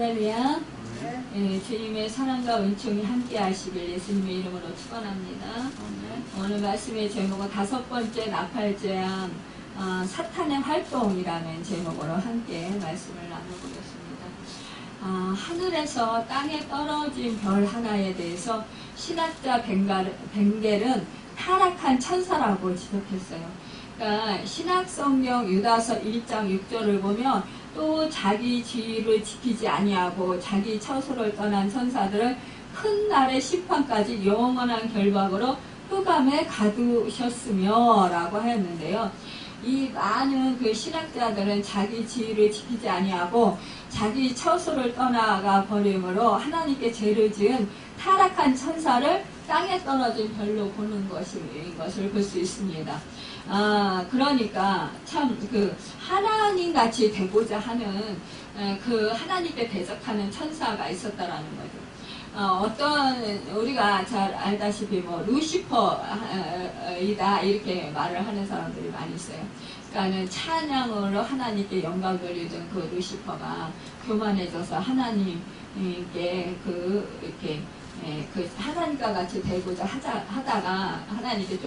할렐루야. 주님의 사랑과 은총이 함께 하시길 예수님의 이름으로 축원합니다. 오늘 말씀의 제목은 5번째 나팔재앙 사탄의 활동이라는 제목으로 함께 말씀을 나눠보겠습니다. 하늘에서 땅에 떨어진 별 하나에 대해서 신학자 벵겔은 타락한 천사라고 지적했어요. 그러니까 신학성경 유다서 1장 6절을 보면 또 자기 지위를 지키지 아니하고 자기 처소를 떠난 천사들을 큰 날의 심판까지 영원한 결박으로 흑암에 가두셨으며 라고 하였는데요. 이 많은 그 신학자들은 자기 지위를 지키지 아니하고 자기 처소를 떠나가 버림으로 하나님께 죄를 지은 타락한 천사를 땅에 떨어진 별로 보는 것을 볼 수 있습니다. 그러니까 참 그 하나님 같이 되고자 하는 그 하나님께 대적하는 천사가 있었다라는 거죠. 어떤 우리가 잘 알다시피 뭐 루시퍼이다 이렇게 말을 하는 사람들이 많이 있어요. 그러니까는 찬양으로 하나님께 영광 돌리던 그 루시퍼가 교만해져서 하나님께 이렇게 그 하나님과 같이 되고자 하다가 하나님께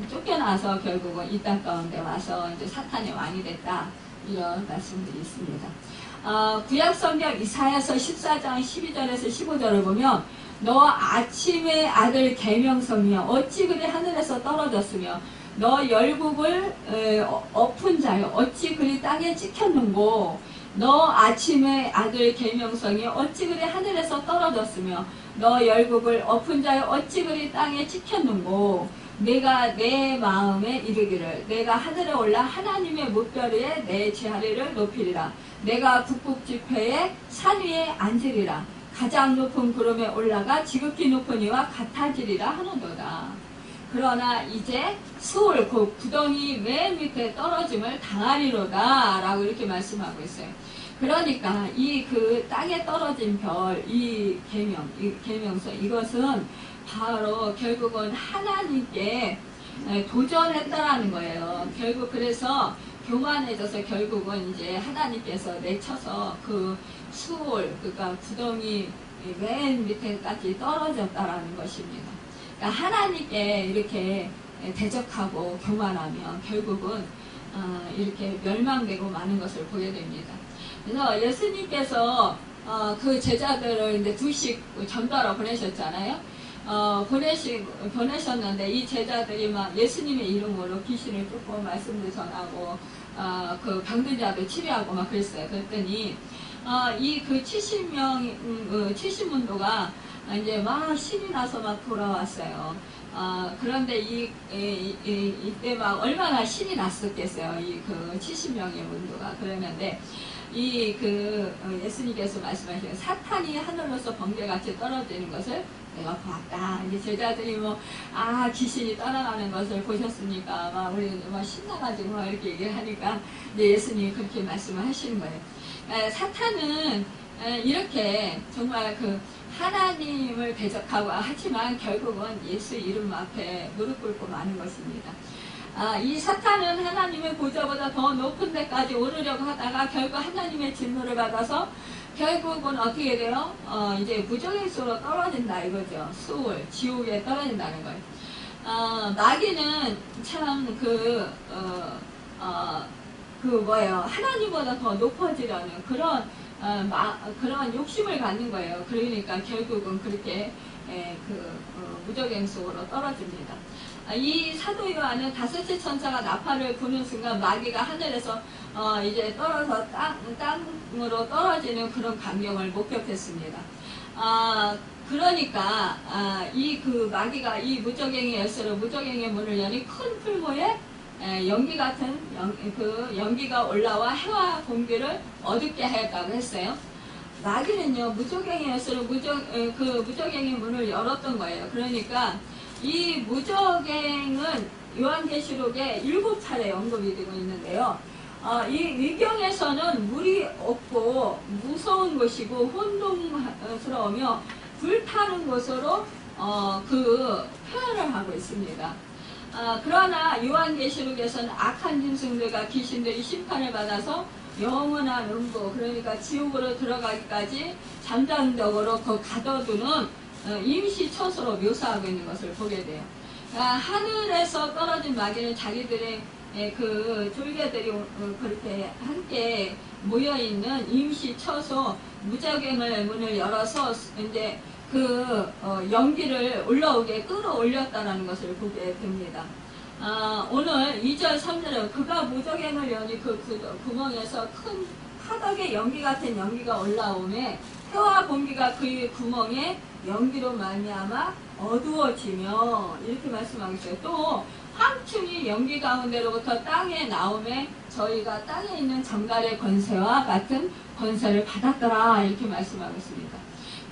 쫓겨나서 결국은 이 땅 가운데 와서 이제 사탄의 왕이 됐다 이런 말씀들이 있습니다. 구약성경 이사야서 14장 12절에서 15절을 보면 너 아침의 아들 계명성이여 어찌 그리 하늘에서 떨어졌으며 너 열국을 엎은 자여 어찌 그리 땅에 찍혔는고 너 아침의 아들 계명성이 어찌 그리 하늘에서 떨어졌으며 너 열국을 엎은 자여 어찌 그리 땅에 찍혔는고 내가 내 마음에 이르기를 내가 하늘에 올라 하나님의 무별 위에 내 제자리를 높이리라 내가 북극 지폐의 산 위에 앉으리라 가장 높은 구름에 올라가 지극히 높은 이와 같아지리라 하는도다. 그러나 이제 수월 그 구덩이 맨 밑에 떨어짐을 당하리로다 라고 이렇게 말씀하고 있어요. 그러니까 이 그 땅에 떨어진 별, 이 계명서 이것은 바로 결국은 하나님께 도전했다라는 거예요. 결국 그래서 교만해져서 결국은 이제 하나님께서 내쳐서 그 수월, 그러니까 구덩이 맨 밑에까지 떨어졌다라는 것입니다. 그러니까 하나님께 이렇게 대적하고 교만하면 결국은 이렇게 멸망되고 마는 것을 보게 됩니다. 그래서 예수님께서 그 제자들을 이제 2씩 전도하러 보내셨잖아요. 보내셨는데 이 제자들이 막 예수님의 이름으로 귀신을 쫓고 말씀을 전하고 그 병든 자들 치료하고 막 그랬어요. 그랬더니 이 그 70문도가 이제 막 신이 나서 막 돌아왔어요. 그런데 이때 막 얼마나 신이 났었겠어요. 이 그 70명의 문도가. 그러는데 예수님께서 말씀하시는 사탄이 하늘로서 번개같이 떨어지는 것을 내가 보았다. 이제 제자들이 귀신이 떠나가는 것을 보셨으니까 우리 신나가지고 이렇게 얘기를 하니까 이제 예수님이 그렇게 말씀을 하시는 거예요. 사탄은 이렇게 정말 그 하나님을 대적하고 하지만 결국은 예수 이름 앞에 무릎 꿇고 마는 것입니다. 이 사탄은 하나님의 보좌보다 더 높은 데까지 오르려고 하다가 결국 하나님의 진노를 받아서 결국은 어떻게 돼요? 이제 무정행수로 떨어진다 이거죠. 수월, 지옥에 떨어진다는 거예요. 마귀는 참 하나님보다 더 높아지려는 그런 욕심을 갖는 거예요. 그러니까 결국은 그렇게 무적행속으로 떨어집니다. 이 사도 요한은 5째 천사가 나팔을 부는 순간 마귀가 하늘에서 이제 떨어져 땅으로 떨어지는 그런 광경을 목격했습니다. 그러니까 마귀가 이 무적행의 열쇠로 무적행의 문을 여니 큰 풀무에 연기 같은 연기가 올라와 해와 공기를 어둡게 하였다고 했어요. 마귀는요 무적행의 열쇠로 무적행의 문을 열었던 거예요. 그러니까 이 무적행은 요한계시록에 7차례 언급이 되고 있는데요. 이 위경에서는 물이 없고 무서운 곳이고 혼돈스러우며 불타는 곳으로 표현을 하고 있습니다. 그러나 요한계시록에서는 악한 짐승들과 귀신들이 심판을 받아서 영원한 음부, 그러니까 지옥으로 들어가기까지 잠잠적으로 그 가둬두는 임시 처소로 묘사하고 있는 것을 보게 돼요. 그러니까 하늘에서 떨어진 마귀는 자기들의 그 졸개들이 그렇게 함께 모여있는 임시 처소 무적행의 문을 열어서 이제 그 연기를 올라오게 끌어올렸다는 것을 보게 됩니다. 오늘 2절 3절은 그가 무적행을 여니 그 구멍에서 큰 화덕의 연기 같은 연기가 올라오매 해와 공기가 그 구멍에 연기로 말미암아 어두워지며 이렇게 말씀하고 있어요. 또 황충이 연기 가운데로부터 땅에 나오매 저희가 땅에 있는 정갈의 권세와 같은 권세를 받았더라 이렇게 말씀하고 있습니다.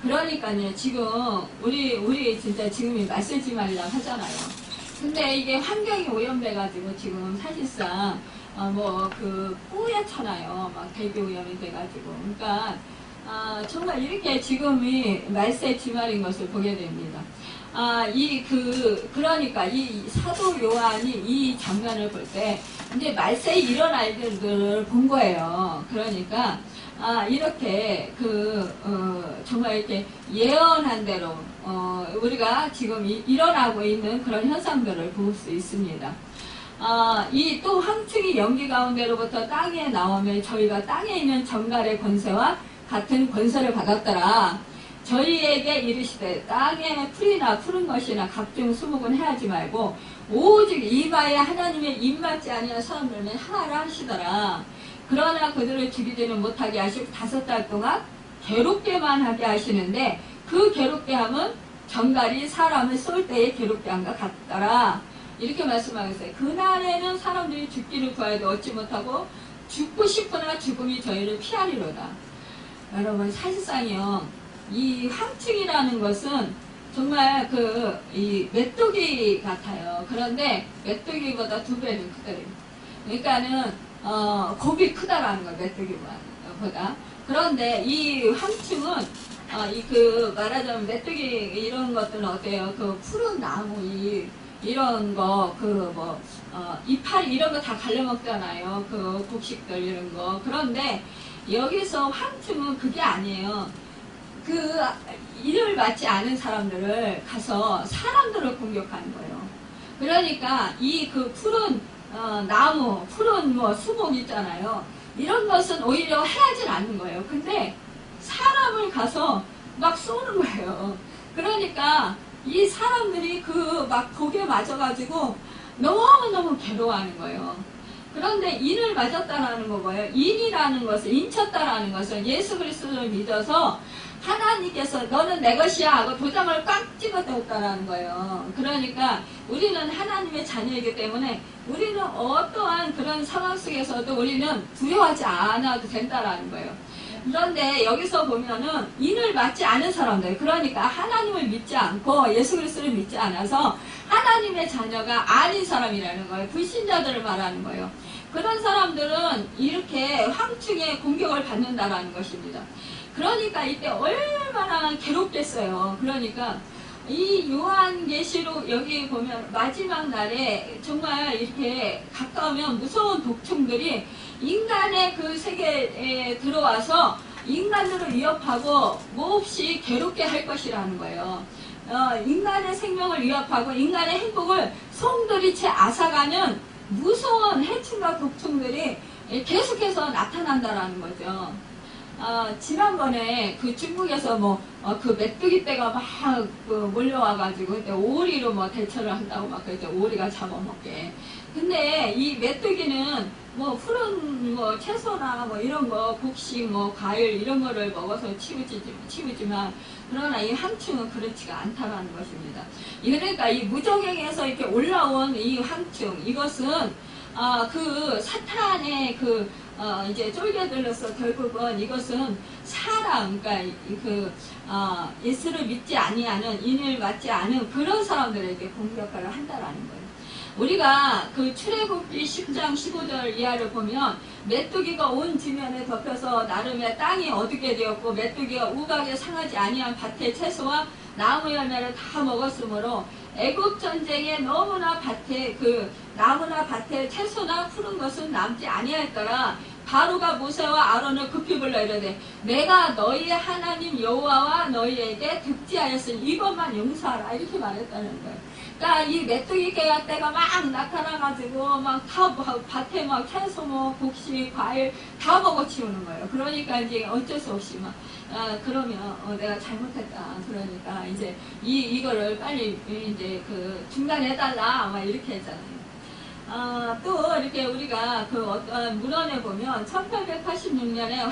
그러니까요 지금 우리 진짜 지금이 말세지말이라고 하잖아요. 근데 이게 환경이 오염돼가지고 지금 사실상 뭐 그 뿌옇잖아요. 막 대기 오염이 돼가지고 그러니까 정말 이렇게 지금이 말세 지말인 것을 보게 됩니다. 그러니까 이 사도 요한이 이 장면을 볼 때 이제 말세에 일어날 일들을 본 거예요. 그러니까 이렇게 정말 이렇게 예언한 대로 우리가 지금 일어나고 있는 그런 현상들을 볼 수 있습니다. 이 또 황충이 연기 가운데로부터 땅에 나오면 저희가 땅에 있는 정갈의 권세와 같은 권세를 받았더라. 저희에게 이르시되 땅에 풀이나 푸른 것이나 각종 수목은 해하지 말고 오직 이마에 하나님의 입맞지 아니한 사람들만 하나라 하시더라. 그러나 그들을 죽이지는 못하게 하시고 5달 동안 괴롭게만 하게 하시는데 그 괴롭게 함은 정갈이 사람을 쏠 때의 괴롭게 함과 같더라. 이렇게 말씀하겠어요. 그날에는 사람들이 죽기를 구하여도 얻지 못하고 죽고 싶으나 죽음이 저희를 피하리로다. 여러분 사실상요 이 황충이라는 것은 정말 이 메뚜기 같아요. 그런데 메뚜기보다 2배는 크거든요. 그러니까는 곱이 크다라는 거예요. 메뚜기보다. 그런데 이 황충은 말하자면 메뚜기 이런 것들은 어때요? 그 푸른 나무 이런 거 이파리 이런 거 다 갈려먹잖아요. 그 곡식들 이런 거. 그런데 여기서 황충은 그게 아니에요. 일을 맡지 않은 사람들을 가서 사람들을 공격하는 거예요. 그러니까 푸른 나무, 푸른 수목 있잖아요. 이런 것은 오히려 해하진 않는 거예요. 근데 사람을 가서 막 쏘는 거예요. 그러니까 이 사람들이 독에 맞아가지고 너무너무 괴로워하는 거예요. 그런데 인을 맞았다라는 거 뭐예요? 인이라는 것을, 인쳤다라는 것은 예수 그리스도를 믿어서 하나님께서 너는 내 것이야 하고 도장을 꽉 찍어뒀다라는 거예요. 그러니까 우리는 하나님의 자녀이기 때문에 우리는 어떠한 그런 상황 속에서도 우리는 두려워하지 않아도 된다라는 거예요. 그런데 여기서 보면은 인을 맞지 않은 사람들, 그러니까 하나님을 믿지 않고 예수 그리스도를 믿지 않아서 하나님의 자녀가 아닌 사람이라는 거예요. 불신자들을 말하는 거예요. 그런 사람들은 이렇게 황충의 공격을 받는다라는 것입니다. 그러니까 이때 얼마나 괴롭겠어요. 그러니까 이 요한계시록 여기 보면 마지막 날에 정말 이렇게 가까우면 무서운 독충들이 인간의 그 세계에 들어와서 인간들을 위협하고 몹시 괴롭게 할 것이라는 거예요. 인간의 생명을 위협하고 인간의 행복을 송두리째 앗아가는 무서운 해충과 독충들이 계속해서 나타난다라는 거죠. 지난번에 중국에서 메뚜기 떼가 막 몰려와가지고 그때 오리로 대처를 한다고 막 그랬죠. 오리가 잡아먹게. 근데 이 메뚜기는 푸른 채소나 이런 거, 곡식, 과일 이런 거를 먹어서 치우지만 그러나 이 황충은 그렇지가 않다라는 것입니다. 그러니까 이 무적행에서 이렇게 올라온 이 황충, 이것은 사탄의 이제 쫄개들로서 결국은 이것은 사람, 그러니까 예수를 믿지 아니하는, 인을 맞지 않은 그런 사람들에게 공격을 한다라는 거예요. 우리가 출애굽기 10장 15절 이하를 보면 메뚜기가 온 지면에 덮여서 나름의 땅이 어둡게 되었고 메뚜기가 우각에 상하지 아니한 밭의 채소와 나무 열매를 다 먹었으므로 애굽 전쟁에 너무나 나무나 밭에 채소나 푸른 것은 남지 아니할까라 바로가 모세와 아론을 급히 불러 이르되 내가 너희 하나님 여호와와 너희에게 득지하였으니 이것만 용서하라 이렇게 말했다는 거예요. 그러니까 이 메뚜기 개가 막 나타나가지고 막 다 밭에 막 채소 뭐 곡식 과일 다 먹어치우는 거예요. 그러니까 이제 어쩔 수 없이 막 그러면 내가 잘못했다. 그러니까 이제 이거를 빨리 이제 그 중단해달라 막 이렇게 했잖아요. 또 이렇게 우리가 그 어떤 문헌에 보면 1886년에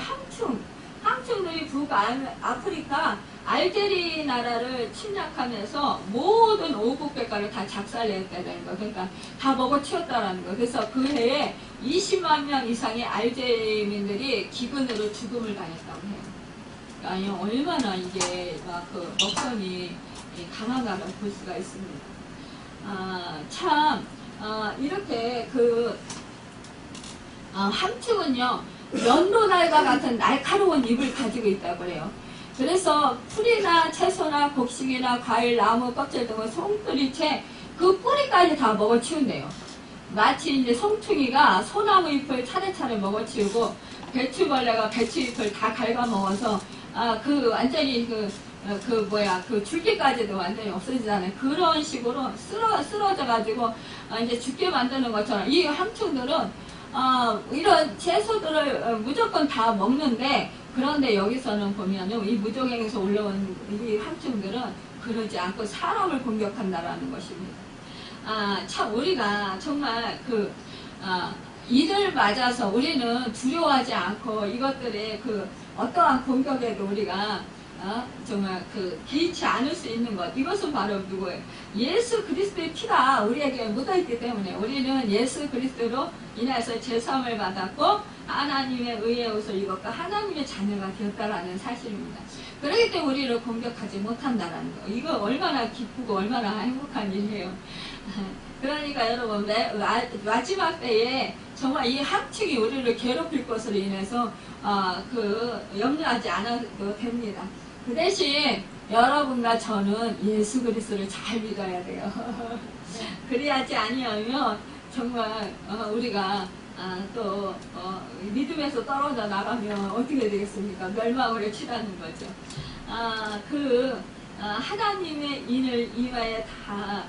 황충들이 북아프리카 알제리 나라를 침략하면서 모든 오국백과를 다 작살냈다는 거. 그러니까 다 먹어치웠다라는 거. 그래서 그 해에 20만 명 이상의 알제리민들이 기근으로 죽음을 당했다고 해요. 그러니까 얼마나 이게 막 그 먹성이 강한가를 볼 수가 있습니다. 이렇게 함축은요 면도날과 같은 날카로운 입을 가지고 있다고 그래요. 그래서 풀이나 채소나 곡식이나 과일, 나무 껍질 등을 송두리째 그 뿌리까지 다 먹어치운대요. 마치 이제 송충이가 소나무 잎을 차례차례 먹어치우고 배추벌레가 배추 잎을 다 갉아먹어서 완전히 그 줄기까지도 완전히 없어지잖아요. 그런 식으로 쓰러져가지고 이제 죽게 만드는 것처럼 이 함충들은 이런 채소들을 무조건 다 먹는데 그런데 여기서는 보면은 이 무적행에서 올라온 이 함충들은 그러지 않고 사람을 공격한다라는 것입니다. 참 우리가 정말 이를 맞아서 우리는 두려워하지 않고 이것들의 어떠한 공격에도 우리가 정말 개의치 않을 수 있는 것. 이것은 바로 누구예요? 예수 그리스도의 피가 우리에게 묻어있기 때문에 우리는 예수 그리스도로 인해서 제사함을 받았고 하나님의 의의 옷을 입었고 하나님의 자녀가 되었다라는 사실입니다. 그렇기 때문에 우리를 공격하지 못한다라는 거. 이거 얼마나 기쁘고 얼마나 행복한 일이에요. 그러니까 여러분 마지막 때에 정말 이 함축이 우리를 괴롭힐 것으로 인해서 염려하지 않아도 됩니다. 그 대신 여러분과 저는 예수 그리스도를 잘 믿어야 돼요. 그래야지 아니하면 정말 우리가 또 믿음에서 떨어져 나가면 어떻게 되겠습니까? 멸망으로 치닫는 거죠. 하나님의 인을 이마에 다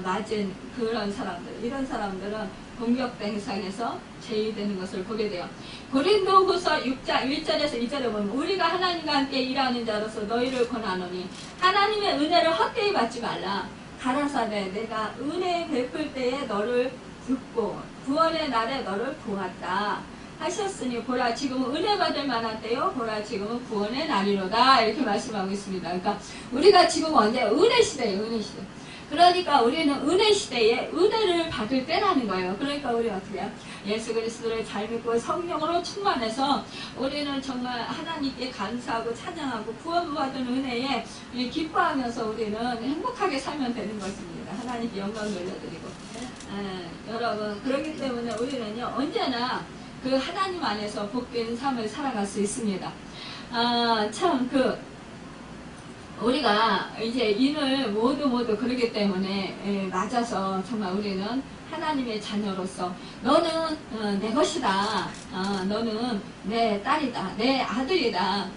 맞은 그런 사람들, 이런 사람들은 공격 대상에서 제외되는 것을 보게 돼요. 고린도후서 6장 1절에서 2절에 보면 우리가 하나님과 함께 일하는 자로서 너희를 권하노니 하나님의 은혜를 헛되이 받지 말라. 가라사대 내가 은혜 베풀 때에 너를 듣고 구원의 날에 너를 보았다 하셨으니 보라 지금은 은혜 받을 만한 때요 보라 지금은 구원의 날이로다 이렇게 말씀하고 있습니다. 그러니까 우리가 지금 언제 은혜 시대예요. 은혜 시대. 그러니까 우리는 은혜 시대에 은혜를 받을 때라는 거예요. 그러니까 우리 어떻게 해요? 예수 그리스도를 잘 믿고 성령으로 충만해서 우리는 정말 하나님께 감사하고 찬양하고 구원받은 은혜에 기뻐하면서 우리는 행복하게 살면 되는 것입니다. 하나님께 영광 돌려드리고 여러분 그렇기 때문에 우리는요 언제나 그 하나님 안에서 복된 삶을 살아갈 수 있습니다. 우리가 이제 인을 모두 그러기 때문에 맞아서 정말 우리는 하나님의 자녀로서 너는 내 것이다. 너는 내 딸이다. 내 아들이다.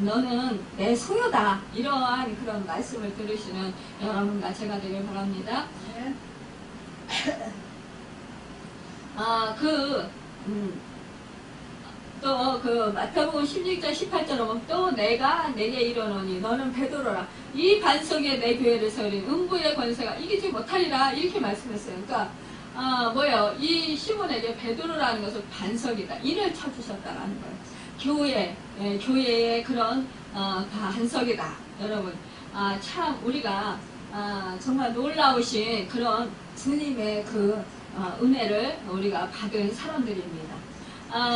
너는 내 소유다. 이러한 그런 말씀을 들으시는 여러분과 제가 되길 바랍니다. 또 마태복음 16장 18절에 보면 또 내가 내게 이르노니 너는 베드로라 이 반석에 내 교회를 세우리 음부의 권세가 이기지 못하리라 이렇게 말씀했어요. 그러니까 이 시몬에게 베드로라는 것은 반석이다. 이를 쳐주셨다라는 거예요. 교회의 그런 반석이다. 여러분 참 우리가 정말 놀라우신 그런 주님의 은혜를 우리가 받은 사람들입니다.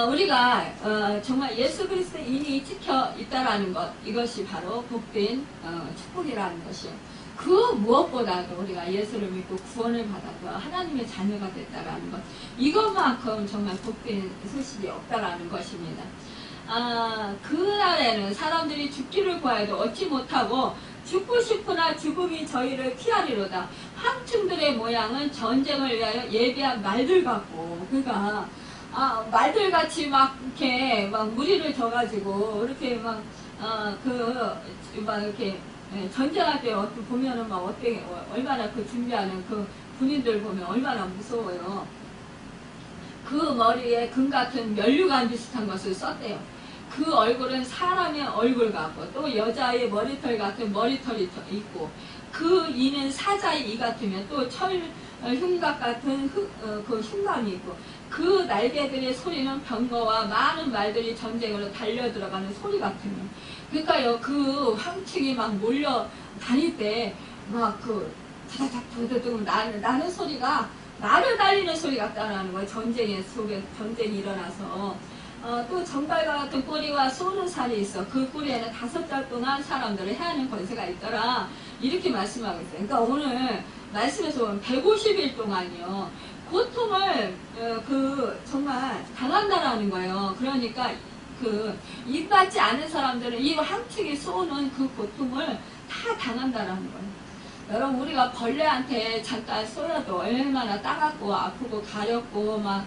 우리가 정말 예수 그리스도의 인이 찍혀 있다라는 것 이것이 바로 복된 축복이라는 것이에요. 그 무엇보다도 우리가 예수를 믿고 구원을 받아서 하나님의 자녀가 됐다라는 것 이것만큼 정말 복된 소식이 없다라는 것입니다. 그날에는 사람들이 죽기를 구하여도 얻지 못하고 죽고 싶으나 죽음이 저희를 피하리로다. 황충들의 모양은 전쟁을 위하여 예비한 말들 같고 그러니까 말들같이 막 이렇게 막 무리를 져가지고 이렇게 막 이렇게 전쟁할 때 보면은 막 어떻게 얼마나 그 준비하는 그 군인들 보면 얼마나 무서워요. 그 머리에 금 같은 면류관 비슷한 것을 썼대요. 그 얼굴은 사람의 얼굴 같고 또 여자의 머리털 같은 머리털이 있고 그 이는 사자의 이 같으면 또 흉각 같은 그 흉감이 있고 그 날개들의 소리는 병거와 많은 말들이 전쟁으로 달려 들어가는 소리 같으며 그러니까요 그 황충이 막 몰려 다닐 때 막 그 타다닥 두두둑 나는 소리가 말을 달리는 소리 같다는 거예요. 전쟁의 속에 전쟁이 일어나서 또 정갈과 같은 꼬리와 쏘는 살이 있어. 그 꼬리에는 5달 동안 사람들을 해하는 권세가 있더라. 이렇게 말씀하고 있어요. 그러니까 오늘 말씀에서 보면 150일 동안이요. 고통을 정말 당한다라는 거예요. 그러니까 입받지 않은 사람들은 이 황충이 쏘는 그 고통을 다 당한다라는 거예요. 여러분 우리가 벌레한테 잠깐 쏘여도 얼마나 따갑고 아프고 가렵고 막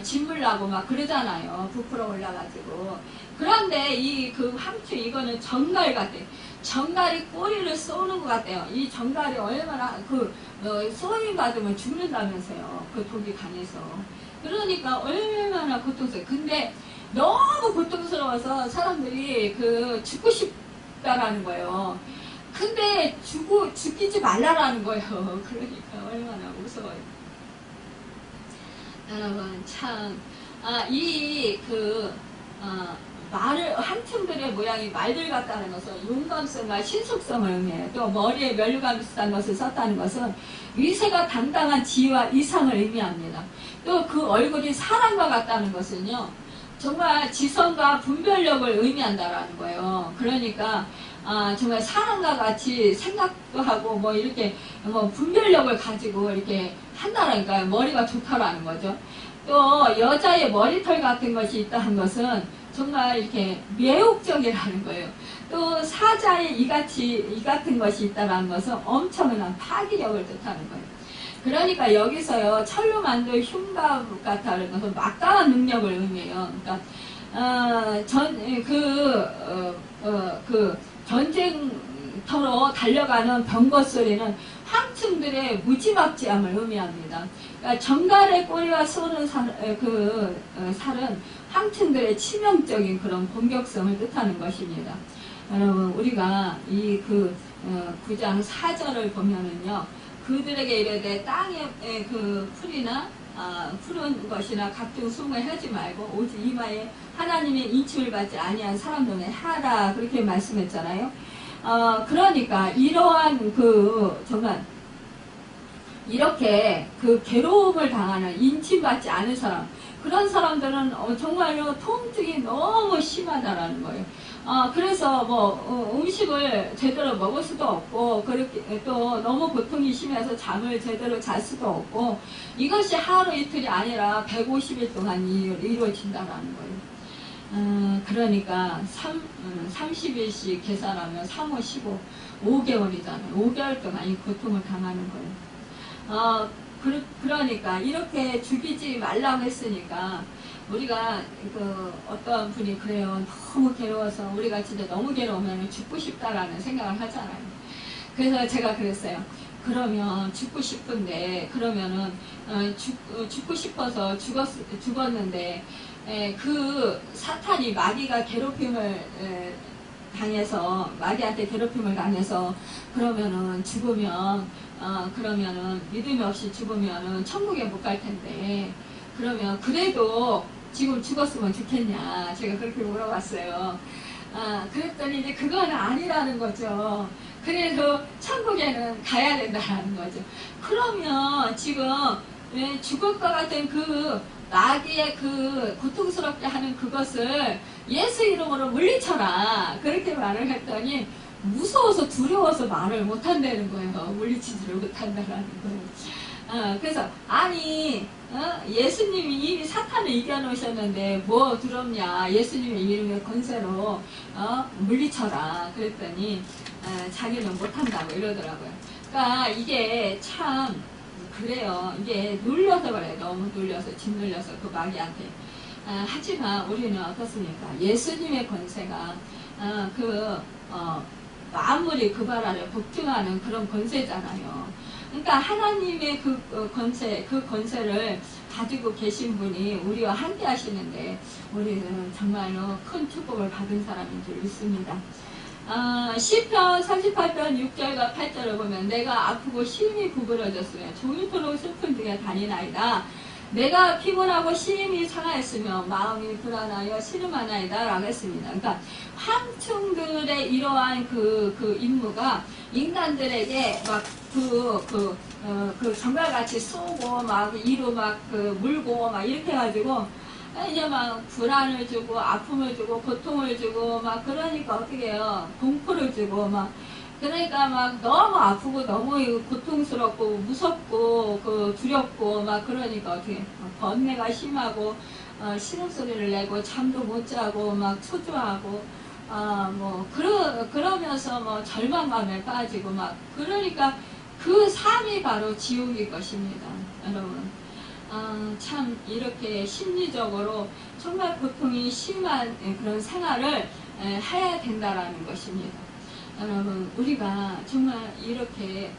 진물나고 막 그러잖아요. 부풀어 올라가지고. 그런데 그 황충 이거는 정갈 같아요. 정갈이 꼬리를 쏘는 것 같아요. 이 정갈이 얼마나 쏘임 받으면 죽는다면서요. 그 독이 강해서. 그러니까 얼마나 고통스러워요. 근데 너무 고통스러워서 사람들이 죽고 싶다라는 거예요. 근데 죽이지 말라라는 거예요. 그러니까 얼마나 무서워요. 여러분 참 한층들의 모양이 말들 같다는 것은 용감성과 신속성을 의미해요. 또 머리에 면류관 비슷한 것을 썼다는 것은 위세가 당당한 지위와 이상을 의미합니다. 또 그 얼굴이 사람과 같다는 것은요 정말 지성과 분별력을 의미한다라는 거예요. 그러니까 정말 사람과 같이 생각도 하고 뭐 이렇게 분별력을 가지고 이렇게 한다라니까요. 머리가 좋다라는 거죠. 또 여자의 머리털 같은 것이 있다는 것은 정말 이렇게 매혹적이라는 거예요. 또 사자의 이 같은 것이 있다는 것은 엄청난 파괴력을 뜻하는 거예요. 그러니까 여기서요 철로 만든 흉갑 같다는 것은 막강한 능력을 의미해요. 그러니까 전쟁터로 달려가는 병거 소리는 황충들의 무지막지함을 의미합니다. 그러니까 정갈의 꼬리와 쏘는 살은 황충들의 치명적인 그런 공격성을 뜻하는 것입니다. 여러분 우리가 이 9장 4절을 보면은요 그들에게 이르되 땅에 풀이나 푸른 것이나 각종 수목을 하지 말고 오직 이마에 하나님의 인침을 받지 아니한 사람들에 하라 그렇게 말씀했잖아요. 그러니까 이러한 정말 이렇게 괴로움을 당하는 인침받지 않은 사람 그런 사람들은 정말로 통증이 너무 심하다라는 거예요. 그래서 음식을 제대로 먹을 수도 없고 그렇게 또 너무 고통이 심해서 잠을 제대로 잘 수도 없고 이것이 하루 이틀이 아니라 150일 동안 이루어진다라는 거예요. 그러니까 30일씩 계산하면 3, 5, 15, 5개월이잖아요. 5개월 동안 이 고통을 당하는 거예요. 그러니까 이렇게 죽이지 말라고 했으니까 우리가 어떤 분이 그래요. 너무 괴로워서 우리가 진짜 너무 괴로우면 죽고 싶다라는 생각을 하잖아요. 그래서 제가 그랬어요. 그러면 죽고 싶은데 그러면은 죽고 싶어서 죽었는데 그 사탄이 마귀가 괴롭힘을 당해서 마귀한테 괴롭힘을 당해서 그러면은 죽으면 그러면은 믿음이 없이 죽으면은 천국에 못 갈 텐데 그러면 그래도 지금 죽었으면 좋겠냐 제가 그렇게 물어봤어요. 그랬더니 이제 그건 아니라는 거죠. 그래도 천국에는 가야 된다는 거죠. 그러면 지금 죽을 것 같은 마귀의 고통스럽게 하는 그것을 예수 이름으로 물리쳐라 그렇게 말을 했더니 무서워서 두려워서 말을 못한다는 거예요. 물리치지를 못한다는 거예요. 그래서 예수님이 이미 사탄을 이겨놓으셨는데 뭐 두렵냐 예수님의 이름의 권세로 물리쳐라 그랬더니 자기는 못한다고 이러더라고요. 그러니까 이게 참 그래요. 이게 눌려서 그래요. 너무 눌려서 짓눌려서 그 마귀한테 하지만 우리는 어떻습니까? 예수님의 권세가 만물이 그 발 아래 복종하는 그런 권세잖아요. 그러니까 하나님의 그 권세, 그 권세를 가지고 계신 분이 우리와 함께 하시는데 우리는 정말로 큰 축복을 받은 사람인 줄 믿습니다. 시편 38편 6절과 8절을 보면 내가 아프고 심히 구부러졌으며 종일토록 슬픈 중에 다니나이다. 내가 피곤하고 심히 상하였으며 마음이 불안하여 신음하나이다 라고 했습니다. 그러니까 황충들의 이러한 그 임무가 인간들에게 막 정갈같이 쏘고 막 이로 막 물고 막 이렇게 해가지고 이제 막 불안을 주고 아픔을 주고 고통을 주고 막 그러니까 어떻게 해요? 공포를 주고 막 그러니까 막 너무 아프고 너무 고통스럽고 무섭고 두렵고 막 그러니까 어떻게 번뇌가 심하고 신음소리를 내고 잠도 못 자고 막 초조하고 그러면서 뭐 절망감에 빠지고 막 그러니까 그 삶이 바로 지옥일 것입니다, 여러분. 참 이렇게 심리적으로 정말 고통이 심한 그런 생활을 해야 된다라는 것입니다. 여러분, 우리가 정말 이렇게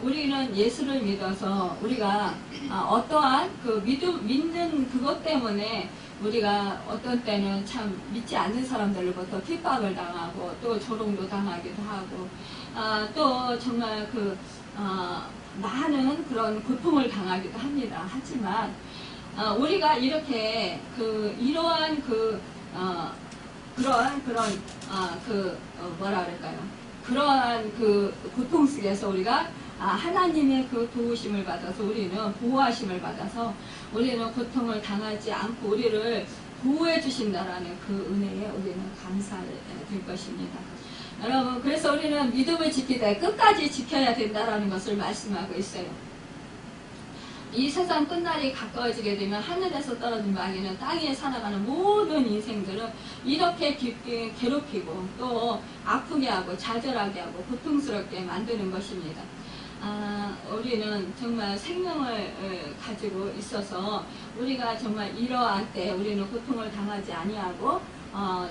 우리는 예수를 믿어서 우리가 어떠한 믿는 그것 때문에 우리가 어떤 때는 참 믿지 않는 사람들로부터 핍박을 당하고 또 조롱도 당하기도 하고 또 정말 많은 그런 고통을 당하기도 합니다. 하지만 우리가 이렇게 이러한 뭐라 그럴까요? 그러한 고통 속에서 우리가 하나님의 도우심을 받아서 우리는 보호하심을 받아서 우리는 고통을 당하지 않고 우리를 보호해 주신다라는 그 은혜에 우리는 감사될 것입니다. 여러분, 그래서 우리는 믿음을 지키되 끝까지 지켜야 된다라는 것을 말씀하고 있어요. 이 세상 끝날이 가까워지게 되면 하늘에서 떨어진 마귀는 땅 위에 살아가는 모든 인생들은 이렇게 괴롭히고 또 아프게 하고 좌절하게 하고 고통스럽게 만드는 것입니다. 우리는 정말 생명을 가지고 있어서 우리가 정말 이러한 때 우리는 고통을 당하지 아니하고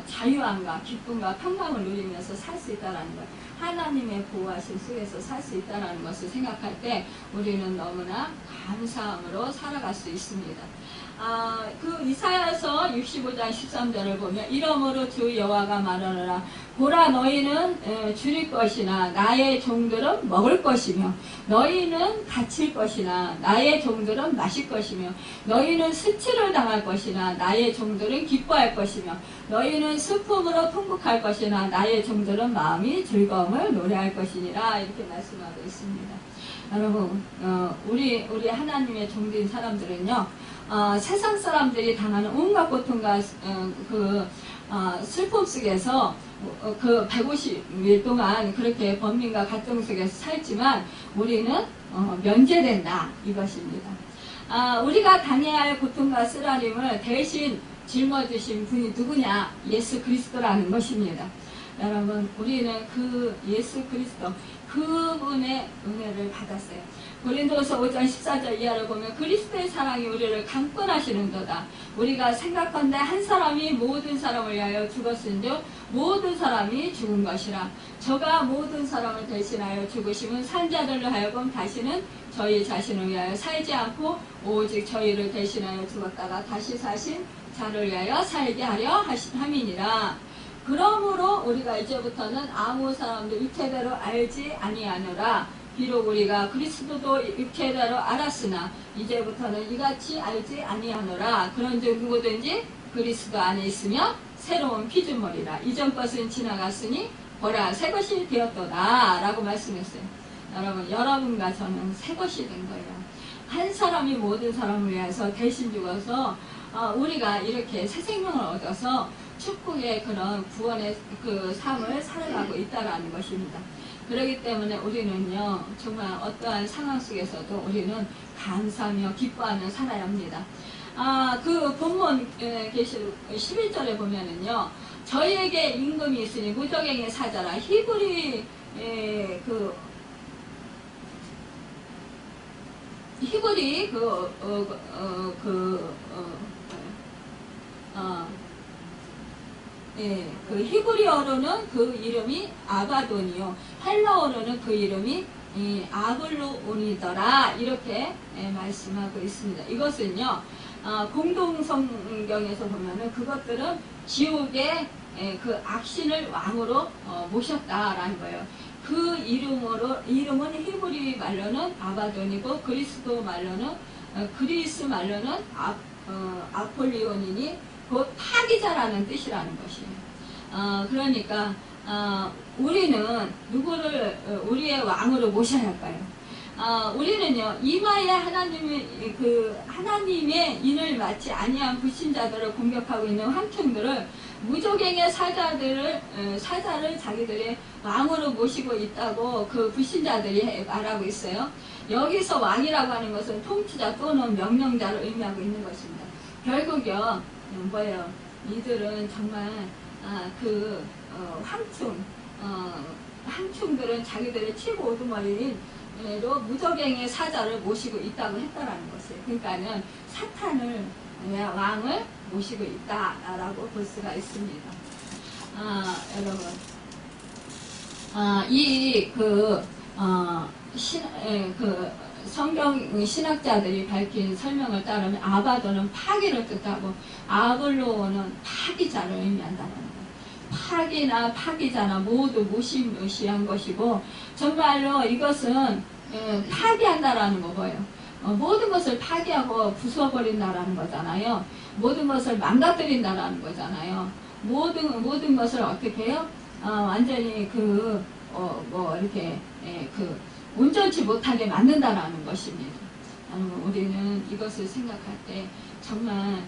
자유함과 기쁨과 평강을 누리면서 살 수 있다는 것, 하나님의 보호하심 속에서 살 수 있다는 것을 생각할 때 우리는 너무나 감사함으로 살아갈 수 있습니다. 이사야서 65장 13절을 보면 이러므로 주 여호와가 말하노라 보라 너희는 줄일 것이나 나의 종들은 먹을 것이며 너희는 갇힐 것이나 나의 종들은 마실 것이며 너희는 수치를 당할 것이나 나의 종들은 기뻐할 것이며 너희는 슬픔으로 통곡할 것이나 나의 종들은 마음이 즐거움을 노래할 것이니라 이렇게 말씀하고 있습니다. 여러분 우리 하나님의 종된 사람들은요 세상 사람들이 당하는 온갖 고통과 슬픔 속에서 150일 동안 그렇게 번민과 갈등 속에서 살지만 우리는 면제된다 이것입니다. 우리가 당해야 할 고통과 쓰라림을 대신 짊어지신 분이 누구냐? 예수 그리스도라는 것입니다. 여러분 우리는 그 예수 그리스도 그분의 은혜를 받았어요. 고린도서 5장 14절 이하를 보면 그리스도의 사랑이 우리를 강권하시는도다. 우리가 생각한데 한 사람이 모든 사람을 위하여 죽었은즉 모든 사람이 죽은 것이라. 저가 모든 사람을 대신하여 죽으심은 산 자들로 하여금 다시는 저희 자신을 위하여 살지 않고 오직 저희를 대신하여 죽었다가 다시 사신 자를 위하여 살게 하려 함이니라. 그러므로 우리가 이제부터는 아무 사람도 육체대로 알지 아니하노라. 비록 우리가 그리스도도 육체대로 알았으나 이제부터는 이같이 알지 아니하노라. 그런즉 누구든지 그리스도 안에 있으며 새로운 피조물이라. 이전 것은 지나갔으니 보라 새 것이 되었도다 라고 말씀했어요. 여러분과 저는 새 것이 된 거예요. 한 사람이 모든 사람을 위해서 대신 죽어서 우리가 이렇게 새 생명을 얻어서 축복의 그런 구원의 삶을 살아가고 있다는 것입니다. 그렇기 때문에 우리는요 정말 어떠한 상황 속에서도 우리는 감사하며 기뻐하며 살아야 합니다. 본문 계시록 11절에 보면은요 저희에게 임금이 있으니 무적행의 사자라. 히브리 예, 그 히브리어로는 그 이름이 아바돈이요. 헬라어로는 그 이름이 아블로온이더라. 이렇게 말씀하고 있습니다. 이것은요, 공동성경에서 보면은 그것들은 지옥의 그 악신을 왕으로 모셨다라는 거예요. 그 이름은 히브리 말로는 아바돈이고 그리스 말로는 아폴리온이니 곧 파기자라는 뜻이라는 것이에요. 그러니까 우리는 누구를 우리의 왕으로 모셔야 할까요? 우리는요, 이마에 하나님의 인을 맞지 아니한 불신자들을 공격하고 있는 황충들을 무조갱의 사자를 자기들의 왕으로 모시고 있다고 그 불신자들이 말하고 있어요. 여기서 왕이라고 하는 것은 통치자 또는 명령자를 의미하고 있는 것입니다. 결국요, 뭐예요? 이들은 정말 황충들은 자기들의 치고 오두머리로 무적행의 사자를 모시고 있다고 했다라는 것이에요. 그러니까는 사탄을 왕을 모시고 있다라고 볼 수가 있습니다. 여러분, 성경 신학자들이 밝힌 설명을 따르면 아바도는 파기를 뜻하고 아블로는 파기자를 의미한다는 거예요. 파기나 파기자나 모두 무시무시한 것이고 정말로 이것은 파기한다라는 거고요. 모든 것을 파기하고 부숴버린다라는 거잖아요. 모든 것을 망가뜨린다라는 거잖아요. 모든 것을 어떻게 해요? 완전히 이렇게 온전치 못하게 만든다라는 것입니다. 우리는 이것을 생각할 때 정말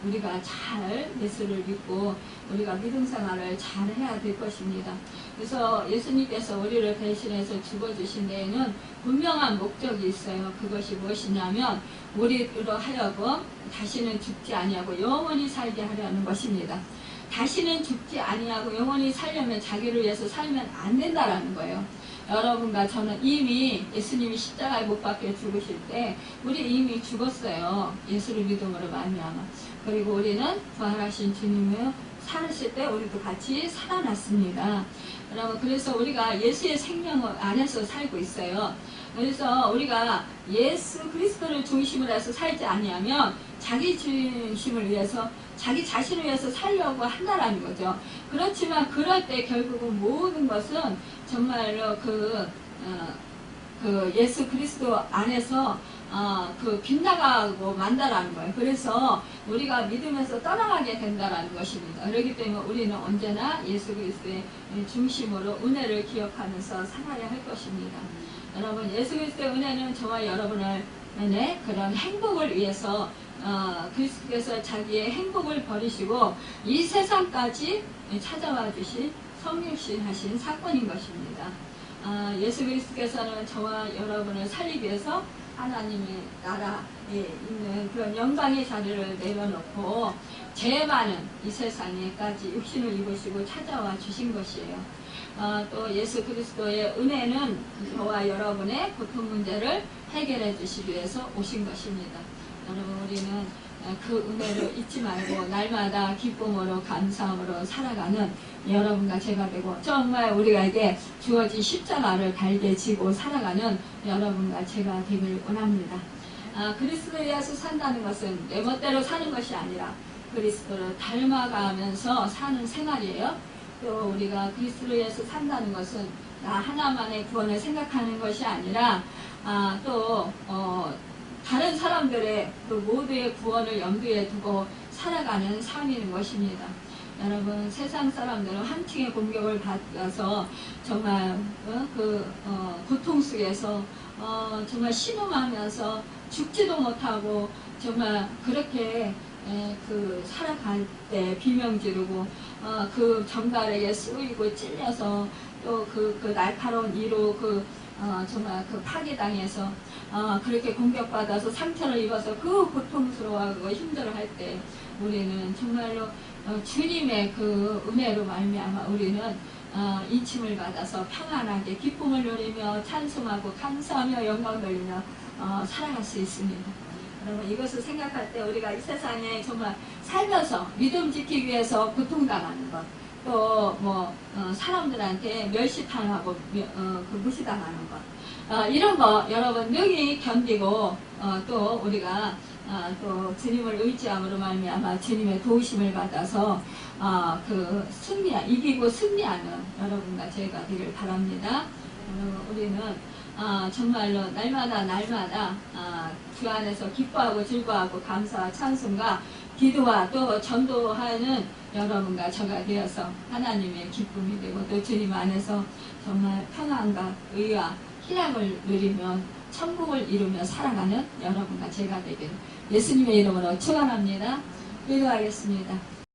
우리가 잘 예수를 믿고 우리가 믿음 생활을 잘 해야 될 것입니다. 그래서 예수님께서 우리를 대신해서 죽어주신 데에는 분명한 목적이 있어요. 그것이 무엇이냐면 우리로 하여금 다시는 죽지 아니하고 영원히 살게 하려는 것입니다. 다시는 죽지 아니하고 영원히 살려면 자기를 위해서 살면 안 된다라는 거예요. 여러분과 저는 이미 예수님이 십자가에 못 박혀 죽으실 때 우리 이미 죽었어요. 예수를 믿음으로 말미암아. 그리고 우리는 부활하신 주님을 살으실 때 우리도 같이 살아났습니다. 여러분, 그래서 우리가 예수의 생명 안에서 살고 있어요. 그래서 우리가 예수 그리스도를 중심으로 해서 살지 아니하면 자기 중심을 위해서 자기 자신을 위해서 살려고 한다라는 거죠. 그렇지만 그럴 때 결국은 모든 것은 정말로 예수 그리스도 안에서 빗나가고 만다라는 거예요. 그래서 우리가 믿으면서 떠나가게 된다라는 것입니다. 그렇기 때문에 우리는 언제나 예수 그리스도의 중심으로 은혜를 기억하면서 살아야 할 것입니다. 여러분, 예수 그리스도의 은혜는 저와 여러분의 그런 행복을 위해서 그리스도께서 자기의 행복을 버리시고 이 세상까지 찾아와 주신 성육신하신 사건인 것입니다. 예수 그리스도께서는 저와 여러분을 살리기 위해서 하나님의 나라에 있는 그런 영광의 자리를 내려놓고 죄 많은 이 세상에까지 육신을 입으시고 찾아와 주신 것이에요. 또 예수 그리스도의 은혜는 저와 여러분의 고통 문제를 해결해 주시기 위해서 오신 것입니다. 여러분, 우리는 그 은혜를 잊지 말고 날마다 기쁨으로 감사함으로 살아가는 여러분과 제가 되고 정말 우리에게 주어진 십자가를 달게 지고 살아가는 여러분과 제가 되길 원합니다. 그리스도에 의해서 산다는 것은 내 멋대로 사는 것이 아니라 그리스도를 닮아가면서 사는 생활이에요. 또 우리가 그리스도에 의해서 산다는 것은 나 하나만의 구원을 생각하는 것이 아니라 다른 사람들의 그 모두의 구원을 염두에 두고 살아가는 삶인 것입니다. 여러분, 세상 사람들은 한층의 공격을 받아서 정말 고통 속에서 정말 신음하면서 죽지도 못하고 정말 그렇게 살아갈 때 비명 지르고 그 정갈에게 쓰이고 찔려서 또 그 날카로운 이로 정말 파괴당해서 그렇게 공격받아서 상처를 입어서 그 고통스러워하고 힘들어할 때 우리는 정말로 주님의 그 은혜로 말미암아 우리는 인침을 받아서 평안하게 기쁨을 누리며 찬송하고 감사하며 영광 돌리며 살아갈 수 있습니다. 여러분 이것을 생각할 때 우리가 이 세상에 정말 살면서 믿음 지키기 위해서 고통당하는 것, 또 뭐 사람들한테 멸시당하고 그 무시당하는 것, 이런 거 여러분 능히 견디고 또 우리가 또 주님을 의지함으로 말미암아 주님의 도우심을 받아서 그 이기고 승리하는 여러분과 제가 되길 바랍니다. 우리는 정말로 날마다 주 안에서 기뻐하고 즐거워하고 감사와 찬송과 기도와 또 전도하는 여러분과 저가 되어서 하나님의 기쁨이 되고 또 주님 안에서 정말 평안과 의와 희락을 누리며 천국을 이루며 살아가는 여러분과 제가 되기를 예수님의 이름으로 축원합니다. 기도하겠습니다.